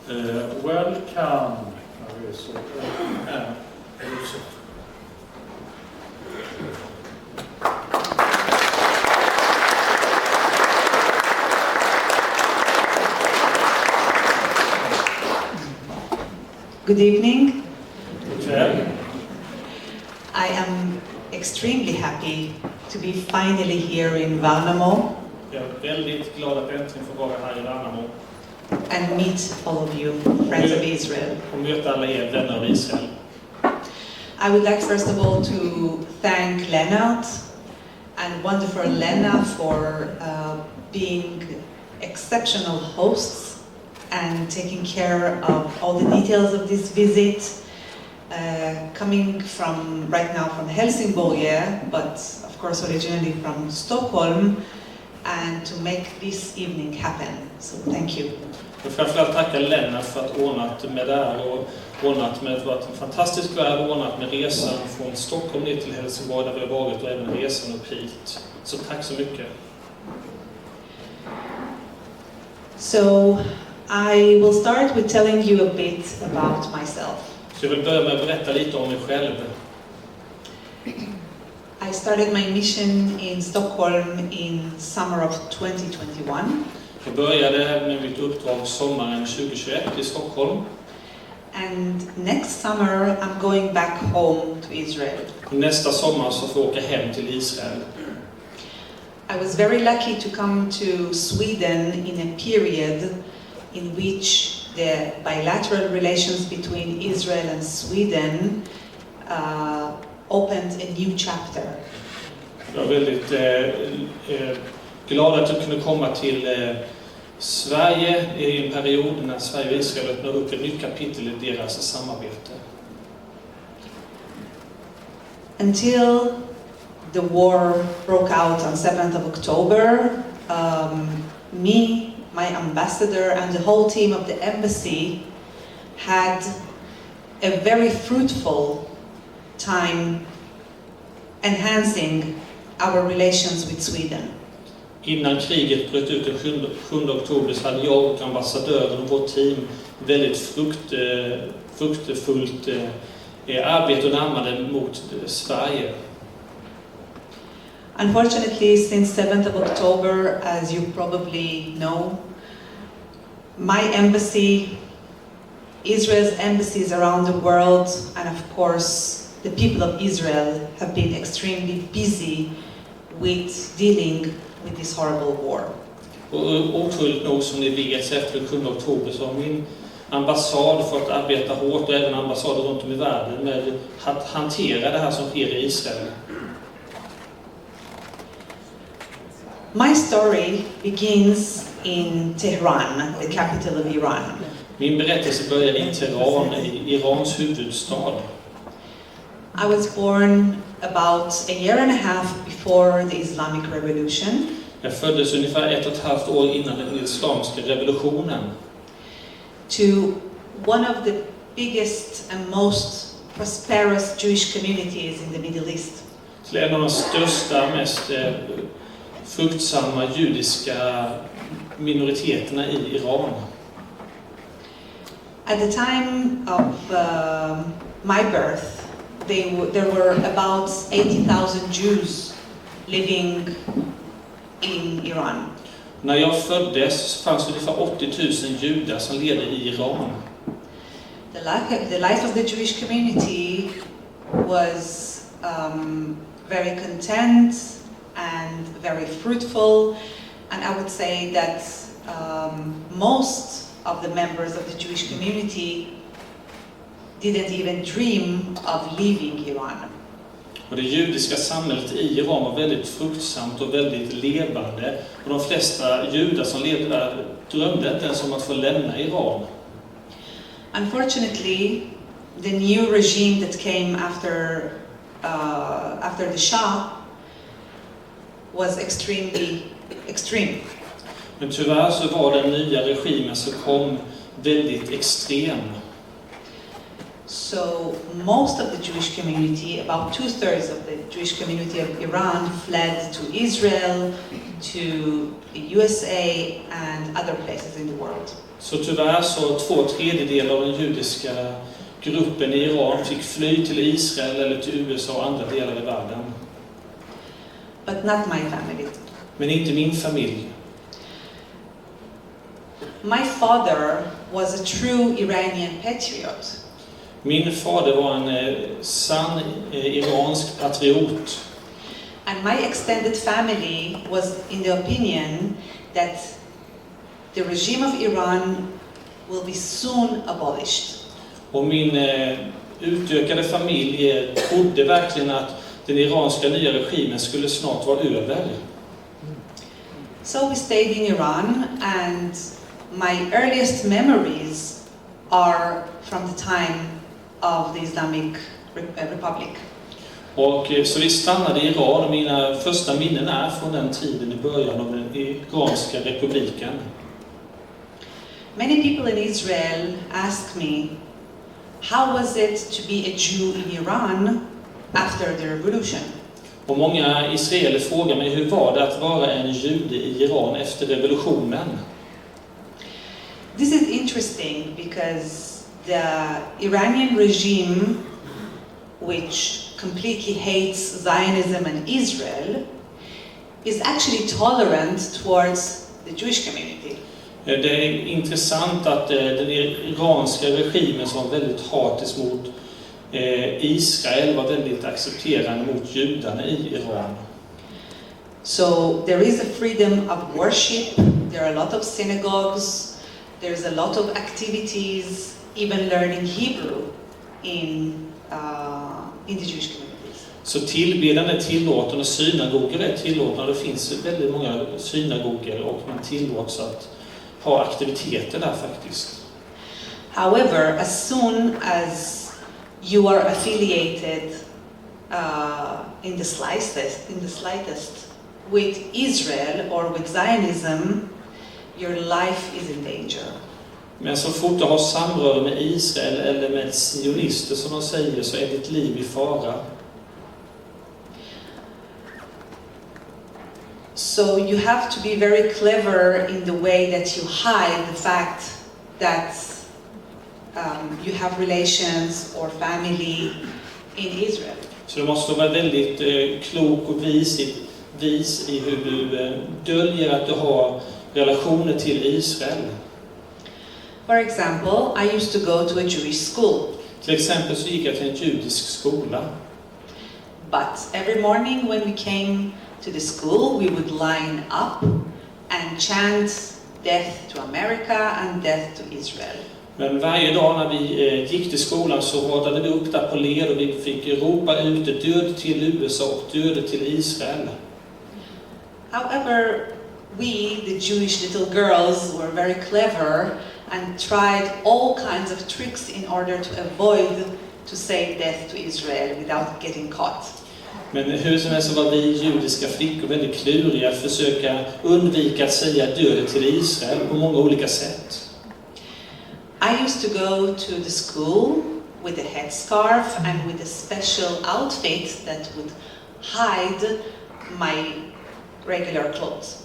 Welcome, Arezoo and Arezoo. Good evening. Kväll. I am extremely happy to be finally here in Värnamo Jag är väldigt glad att äntligen få vara här i Värnamo and meet all of you, friends of Israel. och möta alla er vänner av Israel. I would like first of all to thank Lennart and wonderful Lena for being exceptional hosts and taking care of all the details of this visit. Coming from right now from Helsingborg, but of course originally from Stockholm, and to make this evening happen. So thank you. Jag vill framförallt tacka Lennart för att ordnat med det här och ordnat med att vara en fantastisk värld, ordnat med resan från Stockholm ner till Helsingborg där vi har varit och även resan upp hit. Så tack så mycket. So I will start with telling you a bit about myself. Så jag vill börja med att berätta lite om mig själv. I started my mission in Stockholm in summer of 2021. Jag började med mitt uppdrag sommaren 2021 i Stockholm. And next summer I'm going back home to Israel. Nästa sommar så får jag åka hem till Israel. I was very lucky to come to Sweden in a period in which the bilateral relations between Israel and Sweden opened a new chapter. Jag är väldigt glad att jag kunde komma till Sverige i en period när Sverige och Israel öppnade upp ett nytt kapitel i deras samarbete. Until the war broke out on 7th of October, my ambassador and the whole team of the embassy had a very fruitful time enhancing our relations with Sweden. Innan kriget bröt ut den 7 oktober så hade jag och ambassadören och vårt team väldigt fruktfullt arbete och närmade mot Sverige. Unfortunately, since 7th of October, as you probably know, my embassy, Israel's embassies around the world, and of course the people of Israel have been extremely busy with dealing with this horrible war. Och otroligt nog som ni vet efter den 7 oktober så har min ambassad fått arbeta hårt och även ambassader runt om i världen med att hantera det här som sker i Israel. My story begins in Tehran, the capital of Iran. Min berättelse börjar i Teheran, i Irans huvudstad. I was born about a year and a half before the Islamic Revolution. Jag föddes ungefär 1,5 år innan den islamiska revolutionen. To one of the biggest and most prosperous Jewish communities in the Middle East. Till en av de största, mest fruktsamma judiska minoriteterna i Iran. At the time of my birth, there were about 80,000 Jews living in Iran. När jag föddes fanns det ungefär 80 000 judar som levde i Iran. The life of the Jewish community was very content and very fruitful, and I would say that most of the members of the Jewish community didn't even dream of leaving Iran. Och det judiska samhället i Iran var väldigt fruktsamt och väldigt levande. Och de flesta judar som levde där drömde inte ens om att få lämna Iran. Unfortunately, the new regime that came after the Shah was extreme. Men tyvärr så var den nya regimen som kom väldigt extrem. So most of the Jewish community, about 2/3 of the Jewish community of Iran, fled to Israel, to the USA and other places in the world. Så tyvärr så 2/3 av den judiska gruppen i Iran fick fly till Israel eller till USA och andra delar i världen. But not my family. Men inte min familj. My father was a true Iranian patriot. Min fader var en sann iransk patriot. And my extended family was in the opinion that the regime of Iran will be soon abolished. Och min utökade familj trodde verkligen att den iranska nya regimen skulle snart vara över. So we stayed in Iran, and my earliest memories are from the time of the Islamic Republic. Och så vi stannade i Iran och mina första minnen är från den tiden i början av den iranska republiken. Many people in Israel ask me, how was it to be a Jew in Iran after the revolution? Och många israeler frågar mig, hur var det att vara en jude i Iran efter revolutionen? This is interesting because the Iranian regime, which completely hates Zionism and Israel, is actually tolerant towards the Jewish community. Det är intressant att den iranska regimen som var väldigt hatisk mot Israel var väldigt accepterande mot judarna i Iran. So there is a freedom of worship, there are a lot of synagogues, there's a lot of activities, even learning Hebrew in the Jewish communities. Så tillbedjan är tillåten och synagogor är tillåtna. Det finns väldigt många synagogor och man tillåts att ha aktiviteter där faktiskt. However, as soon as you are affiliated in the slightest with Israel or with Zionism, your life is in danger. Men så fort du har samröre med Israel eller med sionister som de säger, så är ditt liv i fara. So you have to be very clever in the way that you hide the fact that you have relations or family in Israel. Så du måste vara väldigt klok och vis i hur du döljer att du har relationer till Israel. For example, I used to go to a Jewish school. Till exempel så gick jag till en judisk skola. But every morning when we came to the school, we would line up and chant death to America and death to Israel. Men varje dag när vi gick till skolan så radade vi upp där på led och vi fick ropa ut död till USA och död till Israel. However, we, the Jewish little girls, were very clever and tried all kinds of tricks in order to avoid to say death to Israel without getting caught. Men hur som helst så var vi judiska flickor väldigt kluriga att försöka undvika att säga död till Israel på många olika sätt. I used to go to the school with a headscarf and with a special outfit that would hide my regular clothes.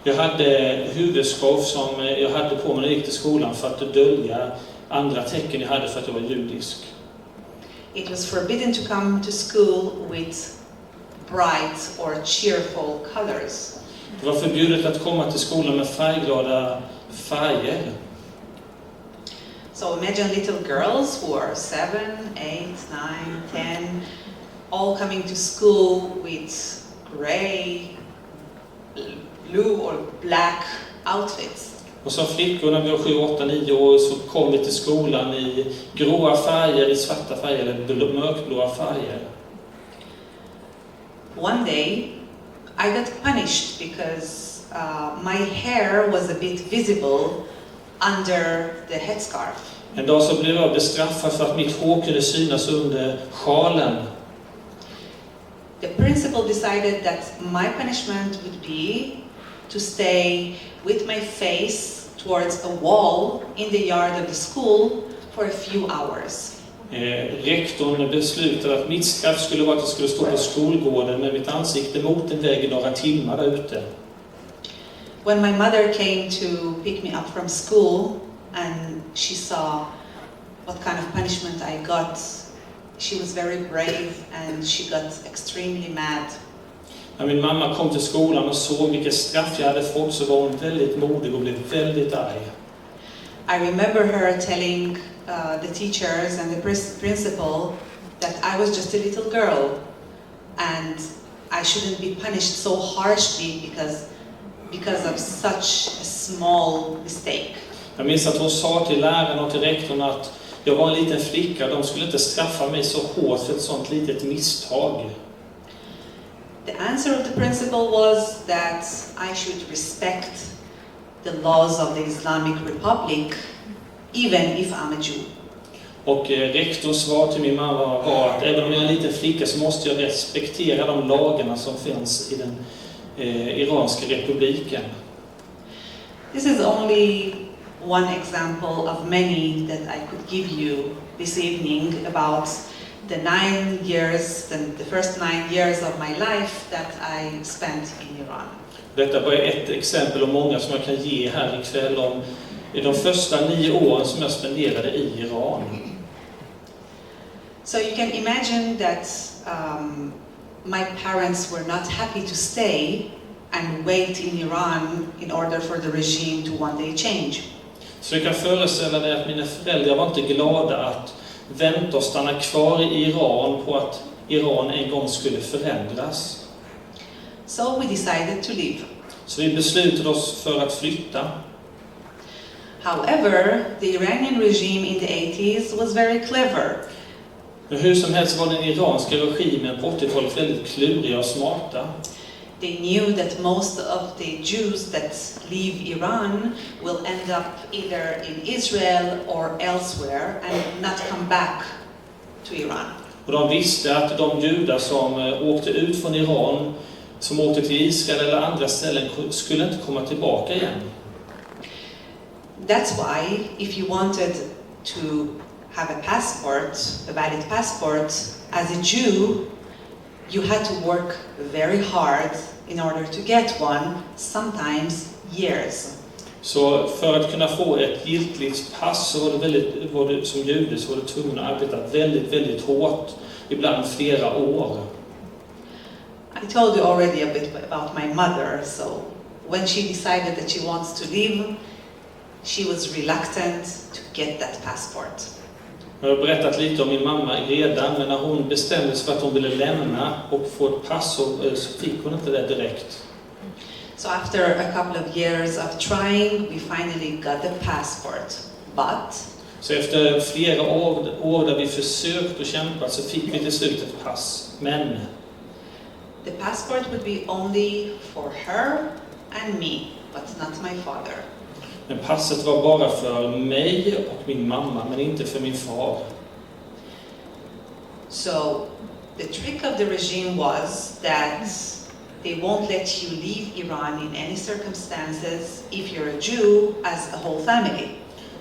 Jag hade huvudscarf som jag hade på mig när jag gick till skolan för att dölja andra tecken jag hade för att jag var judisk. It was forbidden to come to school with bright or cheerful colors. Det var förbjudet att komma till skolan med färgglada färger. So imagine little girls who are 7, 8, 9, 10, all coming to school with gray, blue or black outfits. Och som flickor när vi var 7, 8, 9 år så kom vi till skolan i gråa färger, i svarta färger eller mörkblåa färger. One day I got punished because my hair was a bit visible under the headscarf. En dag så blev jag bestraffad för att mitt hår kunde synas under sjalen. The principal decided that my punishment would be to stay with my face towards a wall in the yard of the school for a few hours. Rektorn beslutade att mitt straff skulle vara att jag skulle stå på skolgården med mitt ansikte mot en vägg några timmar där ute. When my mother came to pick me up from school, and she saw what kind of punishment I got, she was very brave and she got extremely mad. När min mamma kom till skolan och såg vilket straff jag hade fått så var hon väldigt modig och blev väldigt arg. I remember her telling the teachers and the principal that I was just a little girl and I shouldn't be punished so harshly because of such a small mistake. Jag minns att hon sa till läraren och till rektorn att jag var en liten flicka, de skulle inte straffa mig så hårt för ett sånt litet misstag. The answer of the principal was that I should respect the laws of the Islamic Republic even if I'm a Jew. Och rektors svar till min mamma var att även om jag är en liten flicka så måste jag respektera de lagarna som finns i den iranska republiken. This is only one example of many that I could give you this evening about the 9 years, the first 9 years of my life that I spent in Iran. Detta var ett exempel av många som jag kan ge här ikväll om de första 9 åren som jag spenderade i Iran. So you can imagine that my parents were not happy to stay and wait in Iran in order for the regime to one day change. Så jag kan föreställa dig att mina föräldrar var inte glada att vänta och stanna kvar i Iran på att Iran en gång skulle förändras. So we decided to leave. Så vi beslutade oss för att flytta. However, the Iranian regime in the 80s was very clever. Men hur som helst var den iranska regimen på 80-talet väldigt kluriga och smarta. They knew that most of the Jews that leave Iran will end up either in Israel or elsewhere and not come back to Iran. Och de visste att de judar som åkte ut från Iran, som åkte till Israel eller andra ställen, skulle inte komma tillbaka igen. That's why, if you wanted to have a passport, a valid passport, as a Jew, you had to work very hard in order to get one, sometimes years. Så för att kunna få ett giltigt pass så var det som jude så var det tvungen att arbeta väldigt, väldigt hårt, ibland flera år. I told you already a bit about my mother, so when she decided that she wants to leave, she was reluctant to get that passport. Jag har berättat lite om min mamma redan, men när hon bestämde sig för att hon ville lämna och få ett pass så fick hon inte det direkt. So after a couple of years of trying, we finally got the passport. But Så efter flera år där vi försökt och kämpat så fick vi till slut ett pass. Men the passport would be only for her and me, but not my father. Men passet var bara för mig och min mamma, men inte för min far. So the trick of the regime was that they won't let you leave Iran in any circumstances if you're a Jew as a whole family.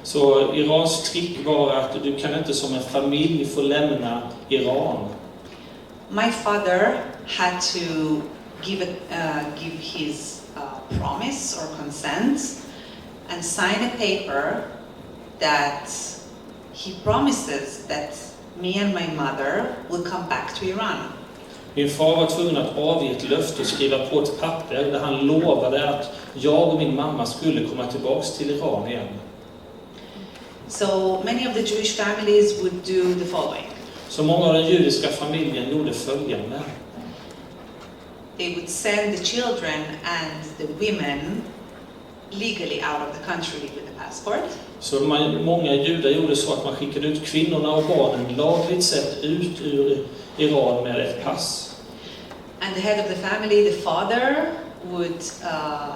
Så Irans trick var att du kan inte som en familj få lämna Iran. My father had to give his promise or consent and sign a paper that he promises that me and my mother will come back to Iran. Min far var tvungen att avge ett löfte och skriva på ett papper där han lovade att jag och min mamma skulle komma tillbaks till Iran igen. So many of the Jewish families would do the following. Så många av den judiska familjen gjorde följande. They would send the children and the women legally out of the country with a passport. Så många judar gjorde så att man skickade ut kvinnorna och barnen lagligt sett ut ur Iran med ett pass. And the head of the family, the father, would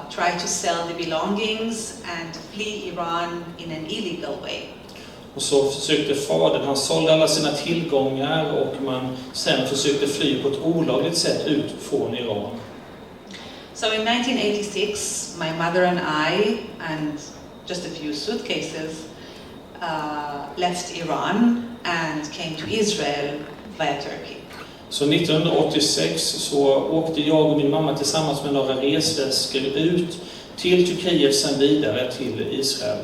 try to sell the belongings and flee Iran in an illegal way. Och så försökte fadern, han sålde alla sina tillgångar och man sen försökte fly på ett olagligt sätt ut från Iran. So in 1986, my mother and I, and just a few suitcases, left Iran and came to Israel via Turkey. Så 1986 så åkte jag och min mamma tillsammans med några resväskor ut till Turkiet, sen vidare till Israel.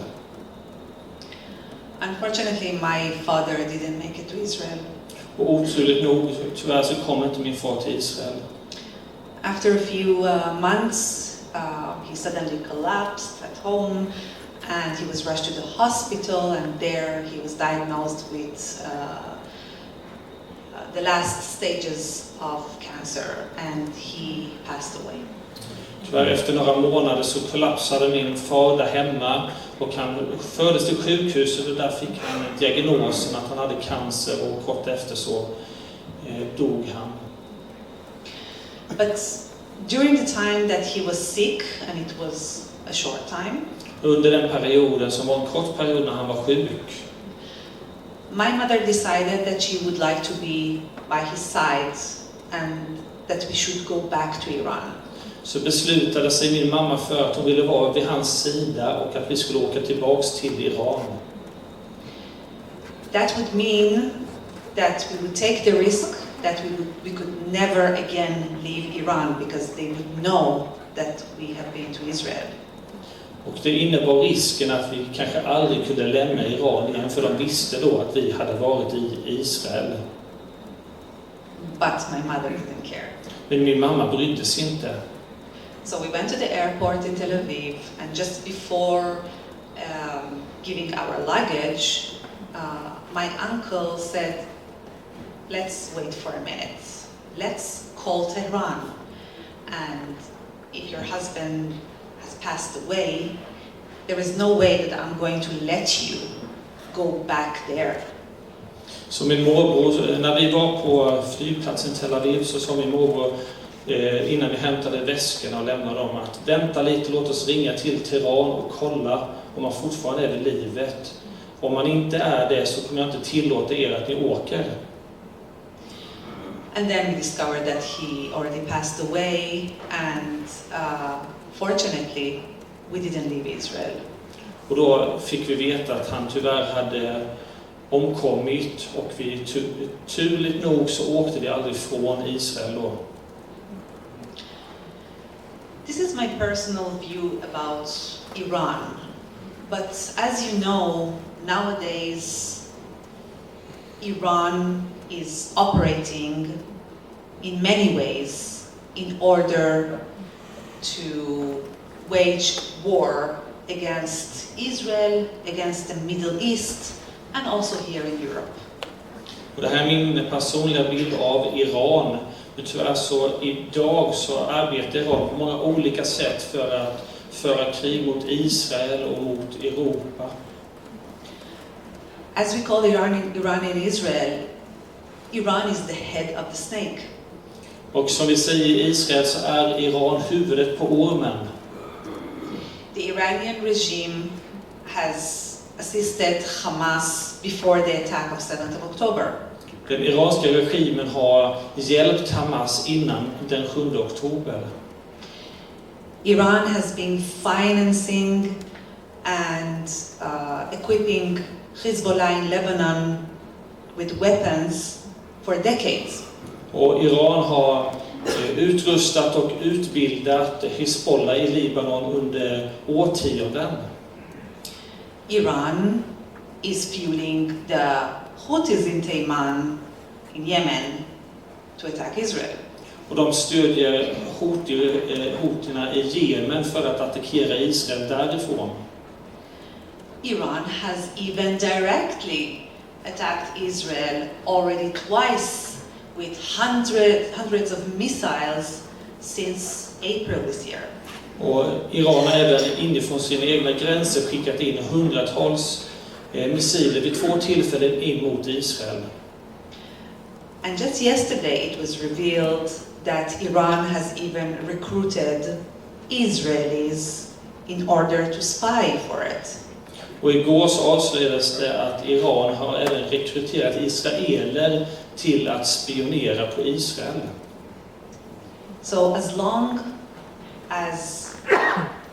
Unfortunately, my father didn't make it to Israel. Och otroligt nog, tyvärr så kom inte min far till Israel. After a few months, he suddenly collapsed at home, and he was rushed to the hospital, and there he was diagnosed with the last stages of cancer, and he passed away. Tyvärr efter några månader så kollapsade min far där hemma och han fördes till sjukhuset och där fick han diagnosen att han hade cancer och kort efter så dog han. But during the time that he was sick, and it was a short time, Under den perioden som var en kort period när han var sjuk, my mother decided that she would like to be by his side and that we should go back to Iran. så beslutade sig min mamma för att hon ville vara vid hans sida och att vi skulle åka tillbaks till Iran. That would mean that we would take the risk that we could never again leave Iran, because they would know that we have been to Israel. Och det innebar risken att vi kanske aldrig kunde lämna Iran igen, för de visste då att vi hade varit i Israel. But my mother didn't care. Men min mamma brydde sig inte. So we went to the airport in Tel Aviv, and just before giving our luggage, my uncle said, let's wait for a minute. Let's call Tehran. And if your husband has passed away, there is no way that I'm going to let you go back there. Så min morbror, när vi var på flygplatsen Tel Aviv, så sa min morbror innan vi hämtade väskorna och lämnade dem att vänta lite, låt oss ringa till Teheran och kolla om man fortfarande är vid livet. Om man inte är det så kommer jag inte tillåta er att ni åker. And then we discovered that he already passed away, and fortunately we didn't leave Israel. Och då fick vi veta att han tyvärr hade omkommit, och vi turligt nog så åkte vi aldrig från Israel då. This is my personal view about Iran. But as you know, nowadays Iran is operating in many ways in order to wage war against Israel, against the Middle East, and also here in Europe. Och det här är min personliga bild av Iran. Men tyvärr så idag så arbetar Iran på många olika sätt för att föra krig mot Israel och mot Europa. As we call Iran in Israel, Iran is the head of the snake. Och som vi säger i Israel så är Iran huvudet på ormen. The Iranian regime has assisted Hamas before the attack of 7th of October. Den iranska regimen har hjälpt Hamas innan den 7 oktober. Iran has been financing and equipping Hezbollah in Lebanon with weapons for decades. Och Iran har utrustat och utbildat Hezbollah i Libanon under årtionden. Iran is fueling the Houthis in Tayman in Yemen to attack Israel. Och de stödjer Houthierna i Jemen för att attackera Israel därifrån. Iran has even directly attacked Israel already twice with hundreds of missiles since April this year. Och Iran har även inifrån sina egna gränser skickat in hundratals missiler vid 2 tillfällen in mot Israel. And just yesterday it was revealed that Iran has even recruited Israelis in order to spy for it. Och igår så avslöjades det att Iran har även rekryterat israeler till att spionera på Israel. So as long as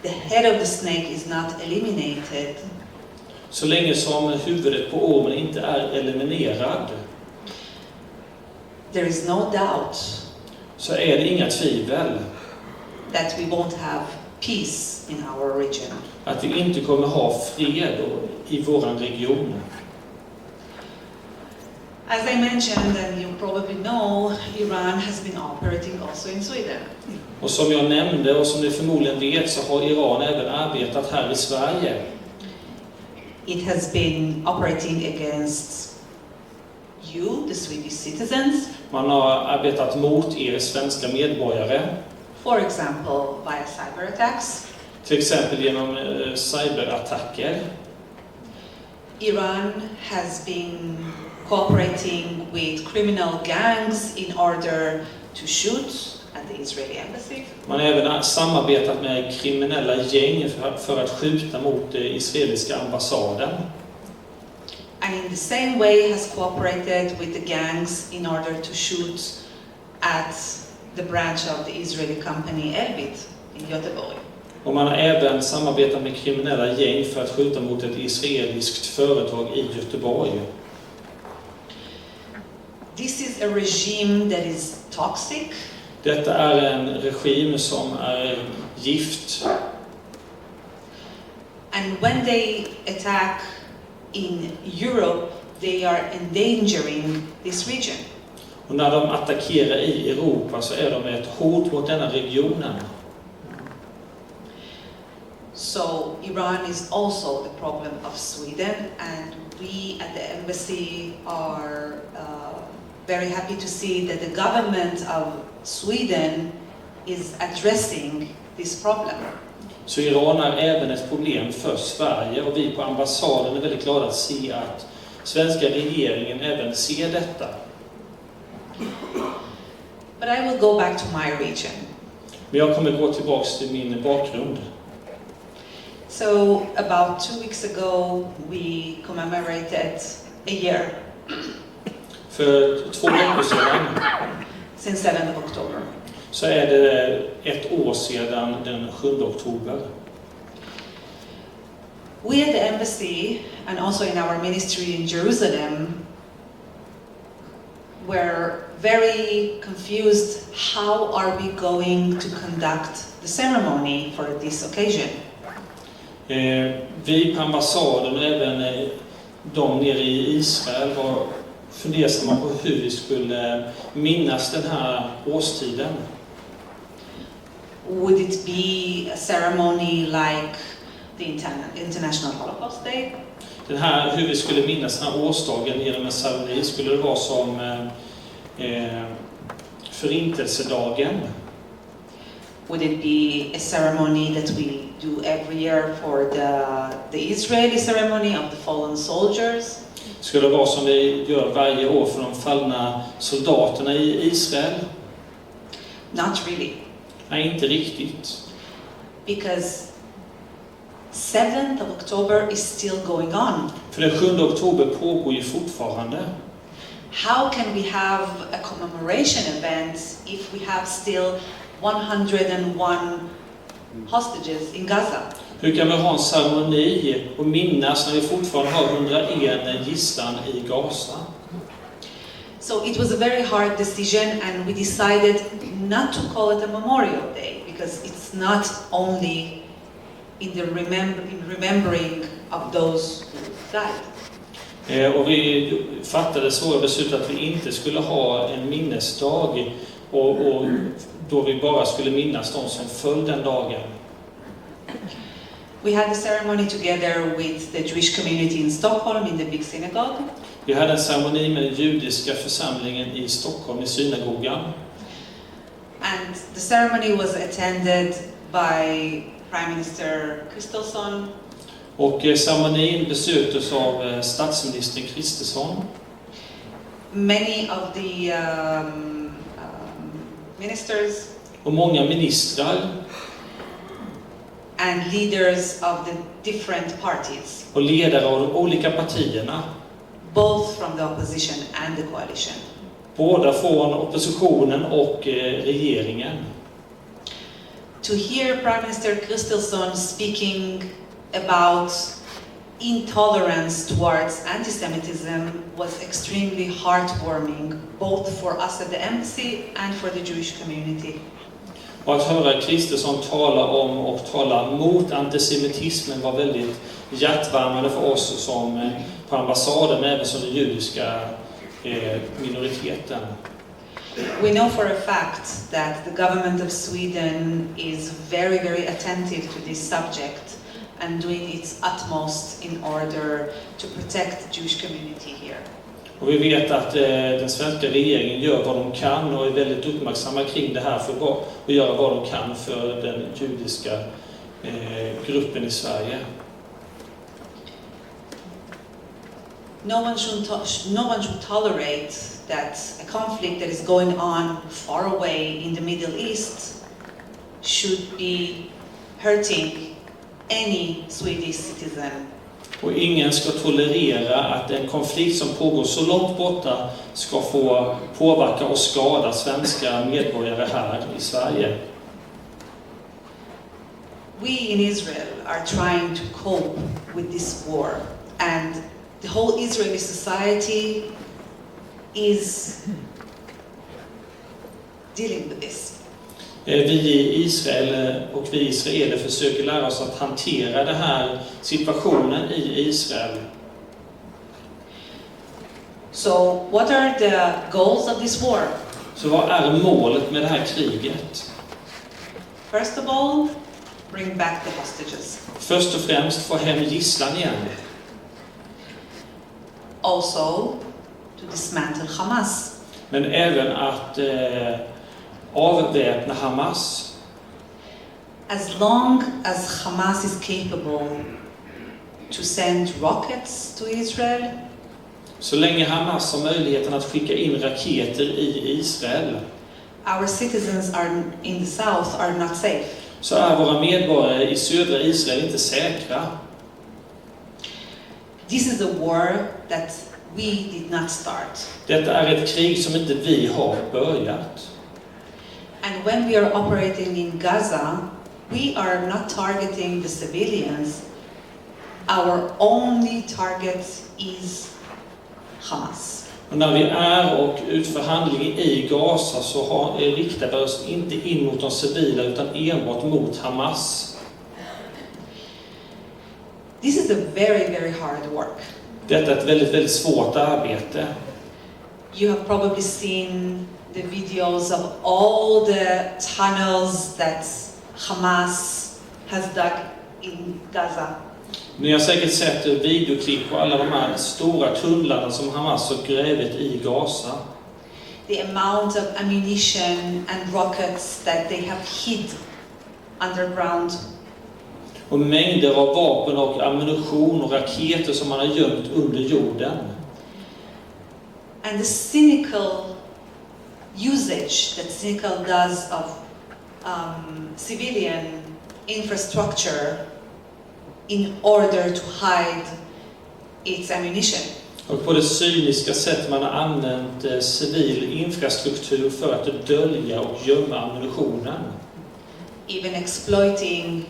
the head of the snake is not eliminated, Så länge som huvudet på ormen inte är eliminerad, there is no doubt så är det inga tvivel that we won't have peace in our region. att vi inte kommer ha fred i våran region. As I mentioned, and you probably know, Iran has been operating also in Sweden. Och som jag nämnde och som ni förmodligen vet så har Iran även arbetat här i Sverige. It has been operating against you, the Swedish citizens. Man har arbetat mot er svenska medborgare. For example, via cyber attacks. Till exempel genom cyberattacker. Iran has been cooperating with criminal gangs in order to shoot at the Israeli embassy. Man har även samarbetat med kriminella gäng för att skjuta mot israeliska ambassaden. And in the same way has cooperated with the gangs in order to shoot at the branch of the Israeli company Elbit in Göteborg. Och man har även samarbetat med kriminella gäng för att skjuta mot ett israeliskt företag i Göteborg. This is a regime that is toxic. Detta är en regim som är gift. And when they attack in Europe, they are endangering this region. Och när de attackerar i Europa så är de ett hot mot denna regionen. So Iran is also the problem of Sweden, and we at the embassy are very happy to see that the government of Sweden is addressing this problem. Så Iran är även ett problem för Sverige och vi på ambassaden är väldigt glada att se att svenska regeringen även ser detta. But I will go back to my region. Men jag kommer gå tillbaks till min bakgrund. So about 2 weeks ago we commemorated a year. För 2 veckor sedan Since 7th of October. så är det ett år sedan den 7 oktober. We at the embassy and also in our ministry in Jerusalem were very confused. How are we going to conduct the ceremony for this occasion? Vi på ambassaden och även de nere i Israel var fundersamma på hur vi skulle minnas den här årstiden. Would it be a ceremony like the International Holocaust Day? Den här, hur vi skulle minnas den här årsdagen genom en ceremoni, skulle det vara som förintelsedagen? Would it be a ceremony that we do every year for the Israeli ceremony of the fallen soldiers? Skulle det vara som vi gör varje år för de fallna soldaterna i Israel? Not really. Nej, inte riktigt. Because 7th of October is still going on. För den 7 oktober pågår ju fortfarande. How can we have a commemoration event if we have still 101 hostages in Gaza? Hur kan vi ha en ceremoni och minnas när vi fortfarande har 101 gisslan i Gaza? So it was a very hard decision, and we decided not to call it a Memorial Day because it's not only in the remembering of those who died. Och vi fattade svåra beslut att vi inte skulle ha en minnesdag och då vi bara skulle minnas de som föll den dagen. We had the ceremony together with the Jewish community in Stockholm in the big synagogue. Vi hade en ceremoni med den judiska församlingen i Stockholm i synagogan. And the ceremony was attended by Prime Minister Kristersson. Och ceremonin besöktes av statsminister Kristersson. Many of the ministers Och många ministrar. And leaders of the different parties. Och ledare av de olika partierna. Both from the opposition and the coalition. Båda från oppositionen och regeringen. To hear Prime Minister Kristersson speaking about intolerance towards anti-Semitism was extremely heartwarming, both for us at the embassy and for the Jewish community. Och att höra Kristersson tala om och tala mot antisemitismen var väldigt hjärtvärmande för oss som på ambassaden, men även som den judiska minoriteten. We know for a fact that the government of Sweden is very, very attentive to this subject and doing its utmost in order to protect the Jewish community here. Och vi vet att den svenska regeringen gör vad de kan och är väldigt uppmärksamma kring det här för att göra vad de kan för den judiska gruppen i Sverige. No one should tolerate that a conflict that is going on far away in the Middle East should be hurting any Swedish citizen. Och ingen ska tolerera att en konflikt som pågår så långt borta ska få påverka och skada svenska medborgare här i Sverige. We in Israel are trying to cope with this war, and the whole Israeli society is dealing with this. Vi i Israel och vi israeler försöker lära oss att hantera den här situationen i Israel. So, what are the goals of this war? Så vad är målet med det här kriget? First of all, bring back the hostages. Först och främst få hem gisslan igen. Also, to dismantle Hamas. Men även att avväpna Hamas. As long as Hamas is capable to send rockets to Israel, Så länge Hamas har möjligheten att skicka in raketer i Israel, our citizens in the south are not safe. så är våra medborgare i södra Israel inte säkra. This is a war that we did not start. Detta är ett krig som inte vi har börjat. And when we are operating in Gaza, we are not targeting the civilians. Our only target is Hamas. Och när vi är och utför handling i Gaza så riktar vi oss inte in mot de civila utan enbart mot Hamas. This is a very, very hard work. Detta är ett väldigt, väldigt svårt arbete. You have probably seen the videos of all the tunnels that Hamas has dug in Gaza. Ni har säkert sett videoklipp på alla de här stora tunnlarna som Hamas har grävt i Gaza. The amount of ammunition and rockets that they have hid underground. Och mängder av vapen och ammunition och raketer som man har gömt under jorden. And the cynical usage that cynical does of civilian infrastructure in order to hide its ammunition. Och på det cyniska sätt man har använt civil infrastruktur för att dölja och gömma ammunitionen. Even exploiting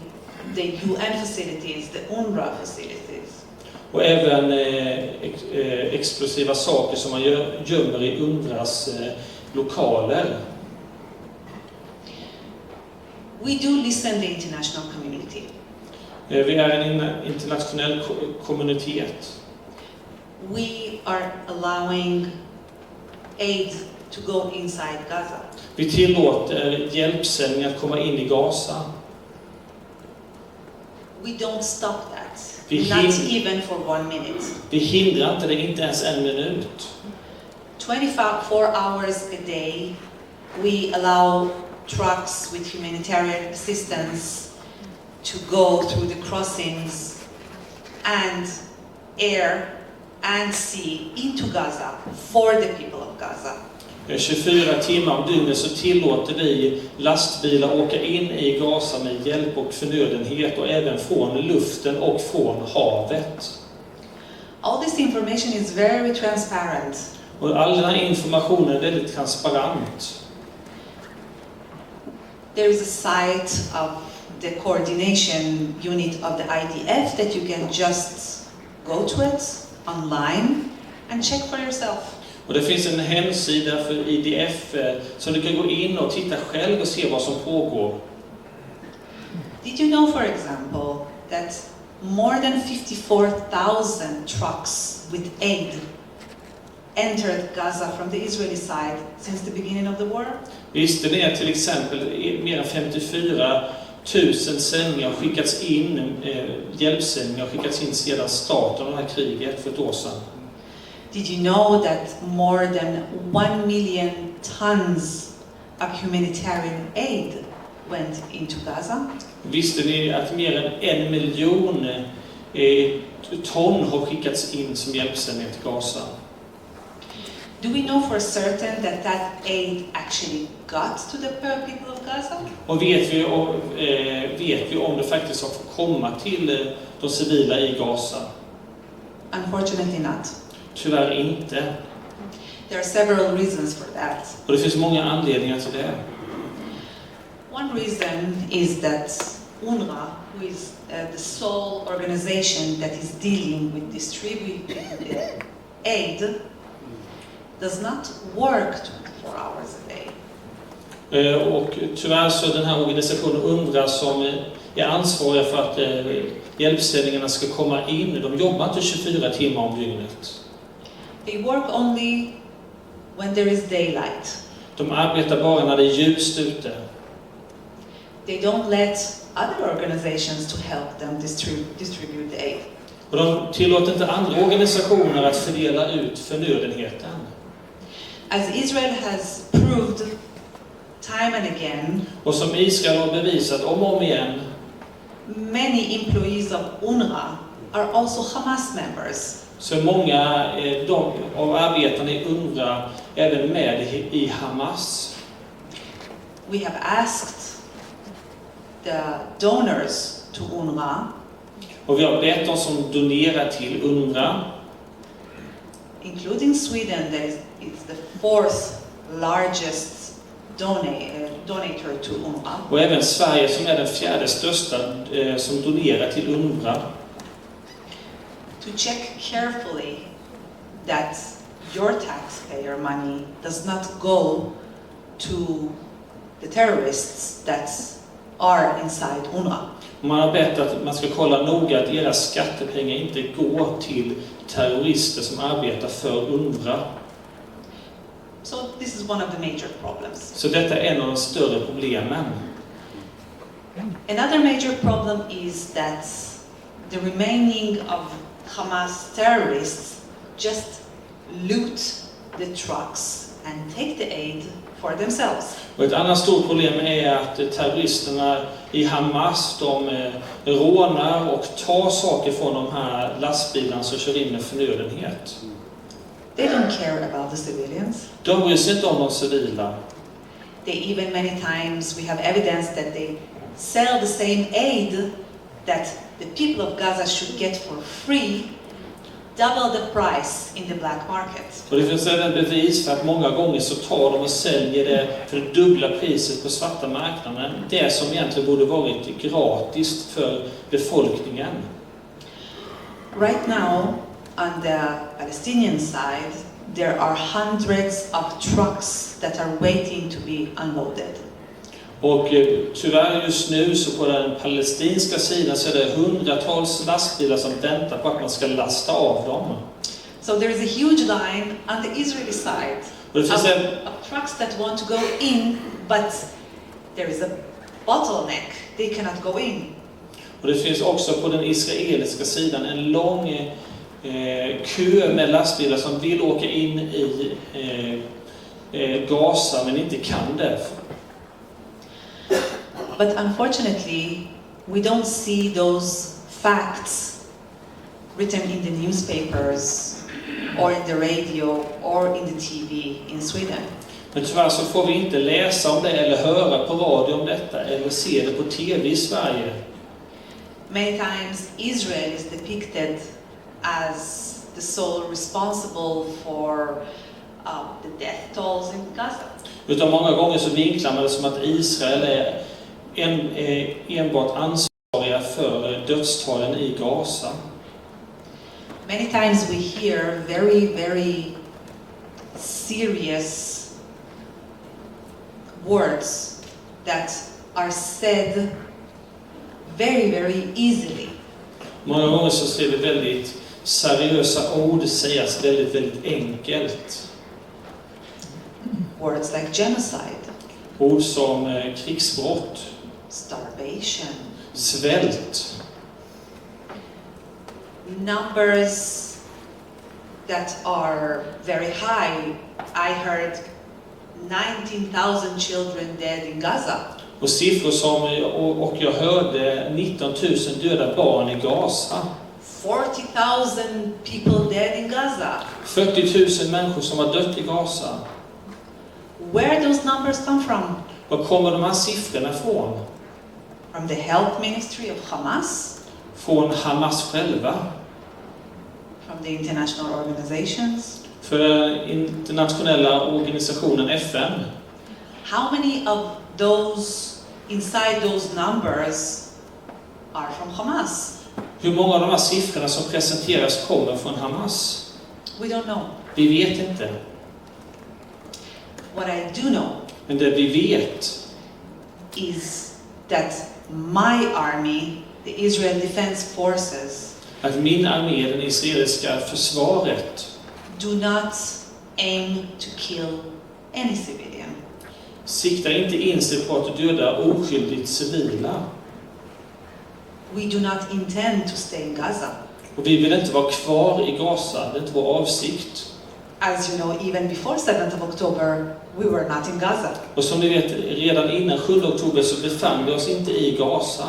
the UN facilities, the UNRWA facilities. Och även explosiva saker som man gömmer i UNRWAs lokaler. We do listen to the international community. Vi är en internationell kommunitet. We are allowing aid to go inside Gaza. Vi tillåter hjälpsändningar att komma in i Gaza. We don't stop that. Vi Not even for 1 minute. Vi hindrar inte det, inte ens en minut. 24 hours a day, we allow trucks with humanitarian assistance to go through the crossings and air and sea into Gaza for the people of Gaza. 24 timmar om dygnet så tillåter vi lastbilar åka in i Gaza med hjälp och förnödenhet och även från luften och från havet. All this information is very transparent. Och all den här informationen är väldigt transparent. There is a site of the coordination unit of the IDF that you can just go to it online and check for yourself. Och det finns en hemsida för IDF så du kan gå in och titta själv och se vad som pågår. Did you know, for example, that more than 54,000 trucks with aid entered Gaza from the Israeli side since the beginning of the war? Visste ni att till exempel mer än 54 000 sändningar har skickats in, hjälpsändningar har skickats in sedan starten av det här kriget för ett år sedan? Did you know that more than 1 million tons of humanitarian aid went into Gaza? Visste ni att mer än 1 miljon ton har skickats in som hjälpsändningar till Gaza? Do we know for certain that that aid actually got to the people of Gaza? Och vet vi om det faktiskt har fått komma till de civila i Gaza? Unfortunately not. Tyvärr inte. There are several reasons for that. Och det finns många anledningar till det. One reason is that UNRWA, who is the sole organization that is dealing with distributing aid, does not work 24 hours a day. Och tyvärr så den här organisationen UNRWA som är ansvariga för att hjälpsändningarna ska komma in, de jobbar inte 24 timmar om dygnet. They work only when there is daylight. De arbetar bara när det är ljust ute. They don't let other organizations to help them distribute the aid. Och de tillåter inte andra organisationer att fördela ut förnödenheten. As Israel has proved time and again, Och som Israel har bevisat om och om igen, many employees of UNRWA are also Hamas members. så många av arbetarna i UNRWA även med i Hamas. We have asked the donors to UNRWA, Och vi har bett dem som donerar till UNRWA, including Sweden, that is the fourth largest donator to UNRWA. och även Sverige som är den fjärde största som donerar till UNRWA, To check carefully that your taxpayer money does not go to the terrorists that are inside UNRWA. Man har bett att man ska kolla noga att deras skattepengar inte går till terrorister som arbetar för UNRWA. So this is one of the major problems. Så detta är en av de större problemen. Another major problem is that the remaining of Hamas terrorists just loot the trucks and take the aid for themselves. Och ett annat stort problem är att terroristerna i Hamas, de rånar och tar saker från de här lastbilarna som kör in med förnödenhet. They don't care about the civilians. De bryr sig inte om de civila. They even many times we have evidence that they sell the same aid that the people of Gaza should get for free, double the price in the black market. Och det finns även bevis för att många gånger så tar de och säljer det för det dubbla priset på svarta marknaden. Det som egentligen borde varit gratis för befolkningen. Right now, on the Palestinian side, there are hundreds of trucks that are waiting to be unloaded. Och tyvärr just nu så på den palestinska sidan så är det hundratals lastbilar som väntar på att man ska lasta av dem. So there is a huge line on the Israeli side of trucks that want to go in, but there is a bottleneck. They cannot go in. Och det finns också på den israeliska sidan en lång kö med lastbilar som vill åka in i Gaza men inte kan det. But unfortunately, we don't see those facts written in the newspapers or in the radio or in the TV in Sweden. Men tyvärr så får vi inte läsa om det eller höra på radio om detta eller se det på TV i Sverige. Many times Israel is depicted as the sole responsible for the death tolls in Gaza. Utan många gånger så vinklar man det som att Israel är enbart ansvariga för dödstalen i Gaza. Many times we hear very, very serious words that are said very, very easily. Många gånger så ser vi väldigt seriösa ord sägas väldigt, väldigt enkelt. Words like genocide, Ord som krigsbrott, starvation, svält. numbers that are very high. I heard 19,000 children dead in Gaza. Och siffror som, och jag hörde 19 000 döda barn i Gaza. 40,000 people dead in Gaza. 40 000 människor som har dött i Gaza. Where those numbers come from? Var kommer de här siffrorna ifrån? From the health ministry of Hamas? Från Hamas själva? From the international organizations? För internationella organisationen FN? How many of those, inside those numbers, are from Hamas? Hur många av de här siffrorna som presenteras kommer från Hamas? We don't know. Vi vet inte. What I do know Men det vi vet is that my army, the Israel Defense Forces, att min armé, den israeliska försvaret, do not aim to kill any civilian. siktar inte in sig på att döda oskyldigt civila. We do not intend to stay in Gaza. Och vi vill inte vara kvar i Gaza, det är inte vår avsikt. As you know, even before 7th of October, we were not in Gaza. Och som ni vet, redan innan 7 oktober så befann vi oss inte i Gaza.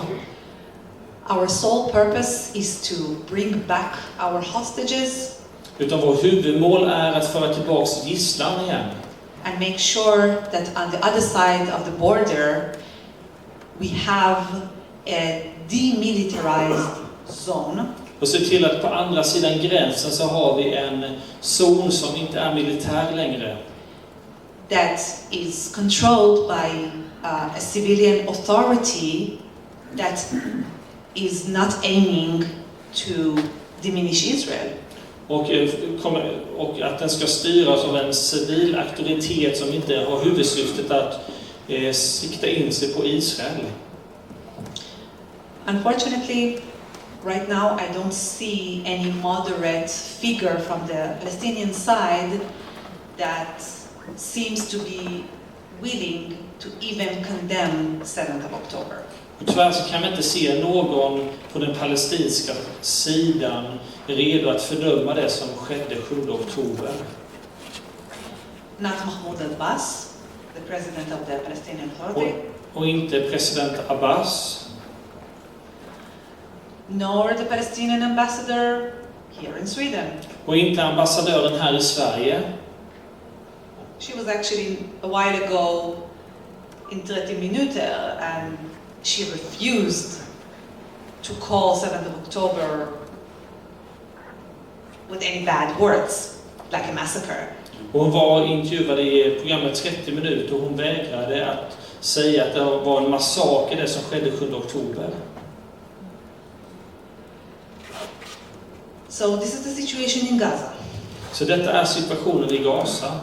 Our sole purpose is to bring back our hostages Utan vår huvudmål är att föra tillbaka gisslan igen. and make sure that on the other side of the border we have a demilitarized zone Och se till att på andra sidan gränsen så har vi en zon som inte är militär längre. that is controlled by a civilian authority that is not aiming to diminish Israel. Och att den ska styras av en civil auktoritet som inte har huvudsyftet att sikta in sig på Israel. Unfortunately, right now I don't see any moderate figure from the Palestinian side that seems to be willing to even condemn 7th of October. Och tyvärr så kan vi inte se någon på den palestinska sidan redo att fördöma det som skedde 7 oktober. Not Mahmoud Abbas, the president of the Palestinian Authority, Och inte president Abbas, nor the Palestinian ambassador here in Sweden. och inte ambassadören här i Sverige. She was actually a while ago in 30 minuter and she refused to call 7th of October with any bad words, like a massacre. Hon var intervjuad i programmet 30 minuter och hon vägrade att säga att det var en massaker det som skedde 7 oktober. So this is the situation in Gaza. Så detta är situationen i Gaza.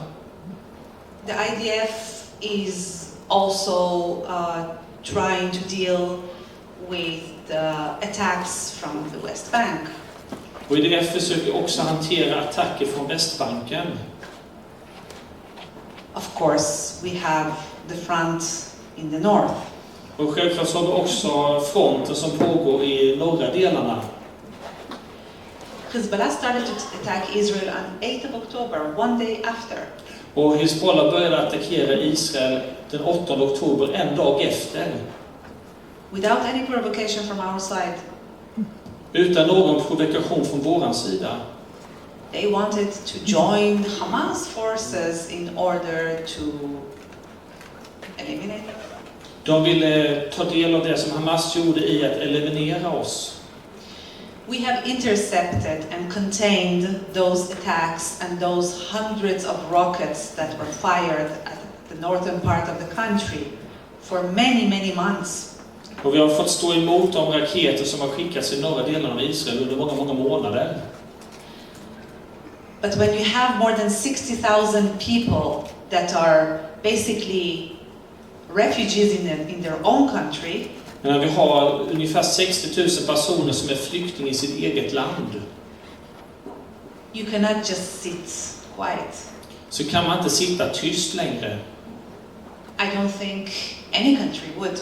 The IDF is also trying to deal with the attacks from the West Bank. Och IDF försöker också hantera attacker från Västbanken. Of course, we have the front in the north. Och självklart så har vi också fronten som pågår i norra delarna. Hezbollah started to attack Israel on 8th of October, one day after. Och Hezbollah började attackera Israel den 8 oktober, en dag efter. Without any provocation from our side. Utan någon provokation från våran sida. They wanted to join Hamas forces in order to eliminate them. De ville ta del av det som Hamas gjorde i att eliminera oss. We have intercepted and contained those attacks and those hundreds of rockets that were fired at the northern part of the country for many, many months. Och vi har fått stå emot de raketer som har skickats i norra delen av Israel under många, många månader. But when you have more than 60,000 people that are basically refugees in their own country, Men när vi har ungefär 60 000 personer som är flykting i sitt eget land, you cannot just sit quiet. så kan man inte sitta tyst längre. I don't think any country would.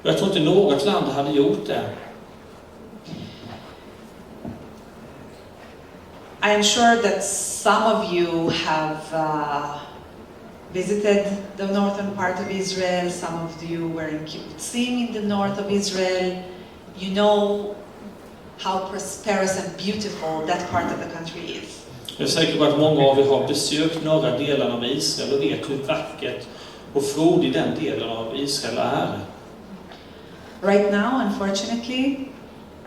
Jag tror inte något land hade gjort det. I am sure that some of you have visited the northern part of Israel. Some of you were in kibbutzim in the north of Israel. You know how prosperous and beautiful that part of the country is. Jag är säker på att många av er har besökt norra delen av Israel och vet hur vackert och frodig den delen av Israel är. Right now, unfortunately,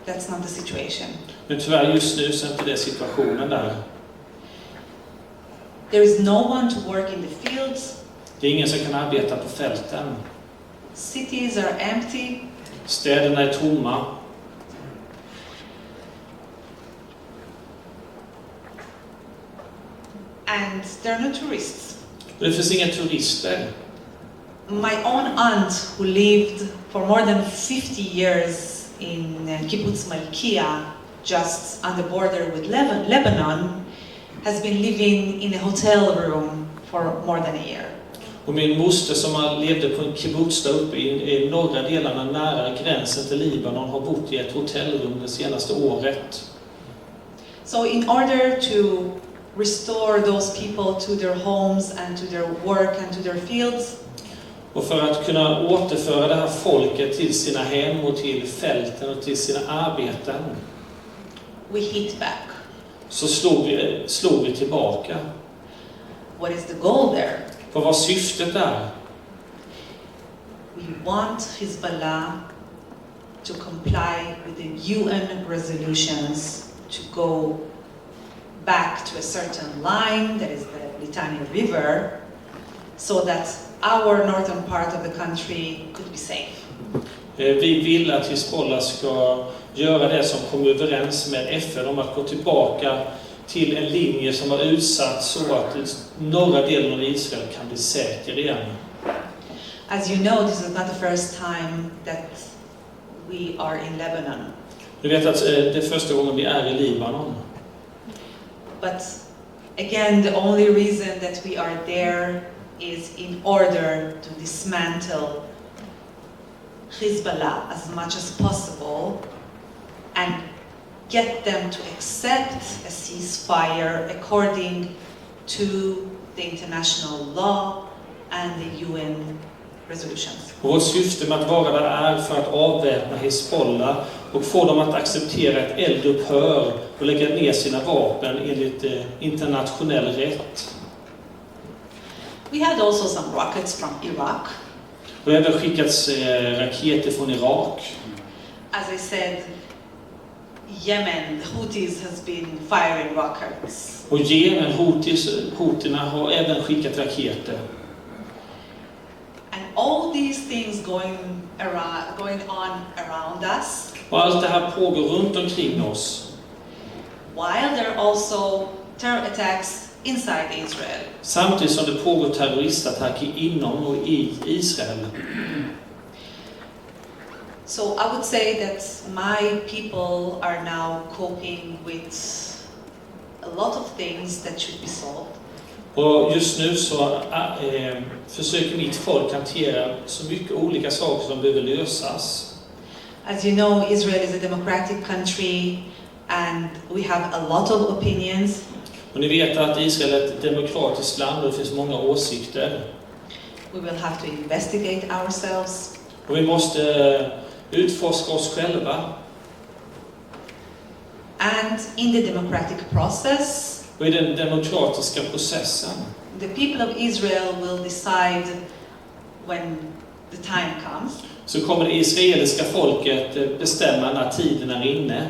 that's not the situation. Men tyvärr just nu så är inte det situationen där. There is no one to work in the fields. Det är ingen som kan arbeta på fälten. Cities are empty. Städerna är tomma. And there are no tourists. Det finns inga turister. My own aunt, who lived for more than 50 years in Kibbutz Malkia, just on the border with Lebanon, has been living in a hotel room for more than a year. Och min moster som levde på en kibbutz där uppe i norra delarna nära gränsen till Libanon har bott i ett hotellrum det senaste året. So in order to restore those people to their homes and to their work and to their fields, Och för att kunna återföra det här folket till sina hem och till fälten och till sina arbeten, we hit back. så slog vi tillbaka. What is the goal there? För vad syftet är? We want Hezbollah to comply with the UN resolutions to go back to a certain line, that is the Litani River, so that our northern part of the country could be safe. Vi vill att Hezbollah ska göra det som kom överens med FN om att gå tillbaka till en linje som har utsatts så att norra delen av Israel kan bli säker igen. As you know, this is not the first time that we are in Lebanon. Du vet att det är första gången vi är i Libanon. But again, the only reason that we are there is in order to dismantle Hezbollah as much as possible and get them to accept a ceasefire according to the international law and the UN resolutions. Och vårt syfte med att vara där är för att avväpna Hezbollah och få dem att acceptera ett eldupphör och lägga ner sina vapen enligt internationell rätt. We had also some rockets from Iraq. Och det har även skickats raketer från Irak. As I said, Yemen, the Houthis has been firing rockets. Och Jemen, Houthierna har även skickat raketer. And all these things going on around us, Och allt det här pågår runt omkring oss. while there are also terror attacks inside Israel. Samtidigt som det pågår terroristattacker inom och i Israel. So I would say that my people are now coping with a lot of things that should be solved. Och just nu så försöker mitt folk hantera så mycket olika saker som behöver lösas. As you know, Israel is a democratic country and we have a lot of opinions. Och ni vet att Israel är ett demokratiskt land och det finns många åsikter. We will have to investigate ourselves. Och vi måste utforska oss själva. And in the democratic process, Och i den demokratiska processen the people of Israel will decide when the time comes så kommer det israeliska folket bestämma när tiden är inne.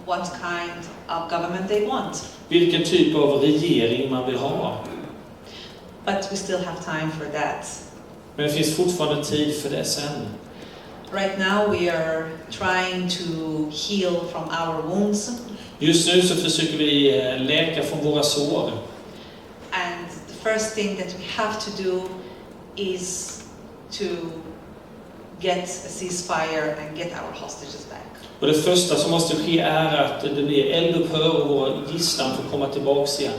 what kind of government they want. Vilken typ av regering man vill ha. But we still have time for that. Men det finns fortfarande tid för det sen. Right now we are trying to heal from our wounds. Just nu så försöker vi läka från våra sår. And the first thing that we have to do is to get a ceasefire and get our hostages back. Och det första som måste ske är att det blir eldupphör och vår gisslan får komma tillbaks igen.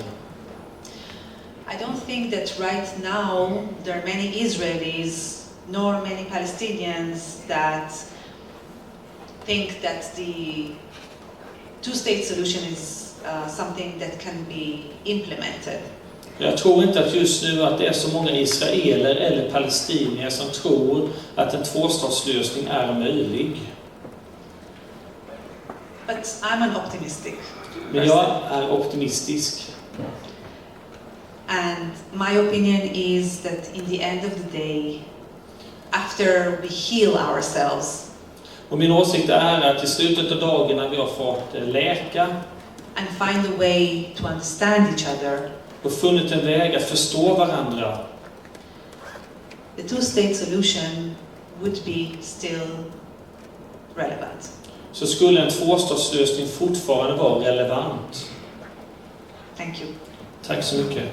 I don't think that right now there are many Israelis nor many Palestinians that think that the two-state solution is something that can be implemented. Jag tror inte att just nu att det är så många israeler eller palestinier som tror att en tvåstatslösning är möjlig. But I'm an optimistic Men jag är optimistisk. And my opinion is that in the end of the day, after we heal ourselves, Och min åsikt är att i slutet av dagen när vi har fått läka and find a way to understand each other, och funnit en väg att förstå varandra, the two-state solution would be still relevant. så skulle en tvåstatslösning fortfarande vara relevant. Thank you. Tack så mycket.